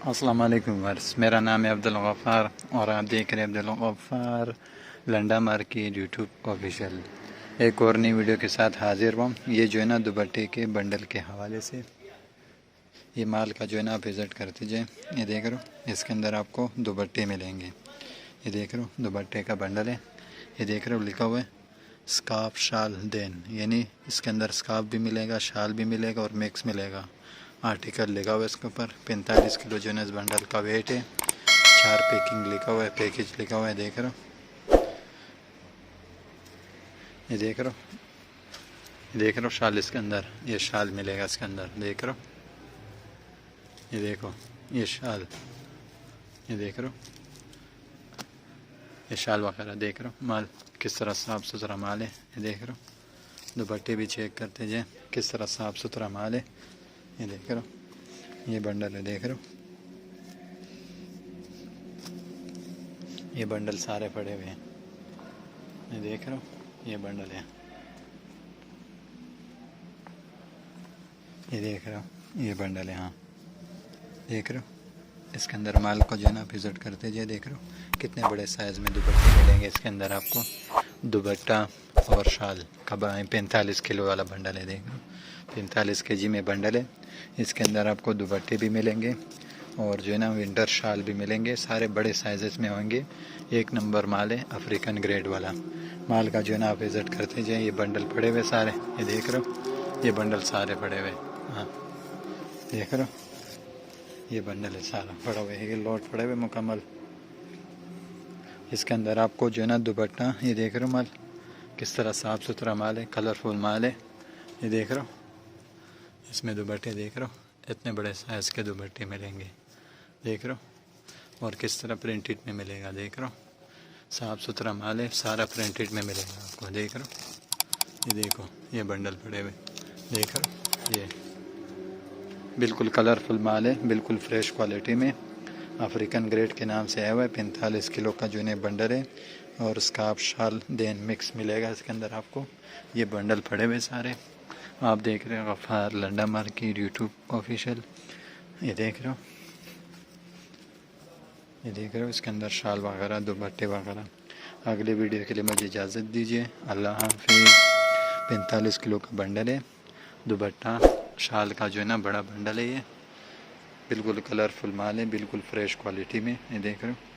अस्सलाम वालेकुम वर्स, मेरा नाम है अब्दुल गफ़ार और आप देख रहे हैं Abdul Gaffar Landa market YouTube official. एक और नई वीडियो के साथ हाजिर हूँ। ये जो है ना दुपट्टे के बंडल के हवाले से ये माल का जो है ना आप विज़िट करते जाए। ये देख रहे हो, इसके अंदर आपको दुपट्टे मिलेंगे। ये देख रहे हो दुपट्टे का बंडल है। ये देख रहे हो लिखा हुआ है स्कार्फ शाल देन, यानी इसके अंदर स्कार्फ भी मिलेगा, शाल भी मिलेगा और मिक्स मिलेगा। आर्टिकल लिखा हुआ है इसके ऊपर। 45 किलो जो है इस बंडल का वेट है। 4 पैकिंग लिखा हुआ है, पैकेज लिखा हुआ है। देख रहे हो, ये देख रहे हो, ये देख रहे हो शाल इसके अंदर, ये शाल मिलेगा इसके अंदर। देख रहे हो, ये देखो ये शाल, ये देख रहे हो ये शाल वगैरह। देख रहे हो माल किस तरह साफ़ सुथरा माल है। ये देख रहे हो दुपट्टे भी चेक करते जाए किस तरह साफ़ सुथरा माल है। ये देख रहे हो ये बंडल है। देख रहे हो ये बंडल सारे पड़े हुए हैं। ये देख रहे हो ये बंडल है। ये देख रहे हो ये बंडल है। हाँ देख रहे हो इसके अंदर माल को जो है ना विज़िट करते जाए। देख रहे हो कितने बड़े साइज़ में दुपट्टे मिलेंगे इसके अंदर आपको। दुपट्टा और शाल का 45 किलो वाला बंडल है। देख रहे हो 45 केजी में बंडल है। इसके अंदर आपको दुपट्टे भी मिलेंगे और जो है ना विंटर शाल भी मिलेंगे। सारे बड़े साइज़ में होंगे। एक नंबर माल है, अफ्रीकन ग्रेड वाला माल का जो है ना आप विज़िट करते जाए। ये बंडल पड़े हुए सारे, ये देख रहे हो ये बंडल सारे पड़े हुए। हाँ देख रहे हो ये बंडल है सारा पड़ा हुआ है। ये लॉट पड़े हुए मुकम्मल। इसके अंदर आपको जो है ना दुपट्टा, ये देख रहे हो माल किस तरह साफ़ सुथरा माल है, कलरफुल माल है। ये देख रहे हो इसमें दुपट्टे देख रहे हो इतने बड़े साइज़ के दुपट्टे मिलेंगे। देख रहे हो और किस तरह प्रिंटेड में मिलेगा। देख रहे हो साफ़ सुथरा माल है, सारा प्रिंटेड में मिलेगा आपको। देख रहे हो ये देखो ये बंडल पड़े हुए। देख रहे हो ये बिल्कुल कलरफुल माल है, बिल्कुल फ्रेश क्वालिटी में अफ्रीकन ग्रेड के नाम से आया हुआ है। 45 किलो का जो है बंडल है और स्कार्फ शाल देन मिक्स मिलेगा इसके अंदर आपको। ये बंडल पड़े हुए सारे आप देख रहे हो Gaffar Landa market YouTube official. ये देख रहे हो, ये देख रहे हो इसके अंदर शाल वगैरह दुपट्टे वगैरह। अगले वीडियो के लिए मुझे इजाज़त दीजिए। अल्लाह हाफिज़। 45 किलो का बंडल है, दुपट्टा शाल का जो है ना बड़ा बंडल है। ये बिल्कुल कलरफुल माल है, बिल्कुल फ्रेश क्वालिटी में। ये देख रहे हो।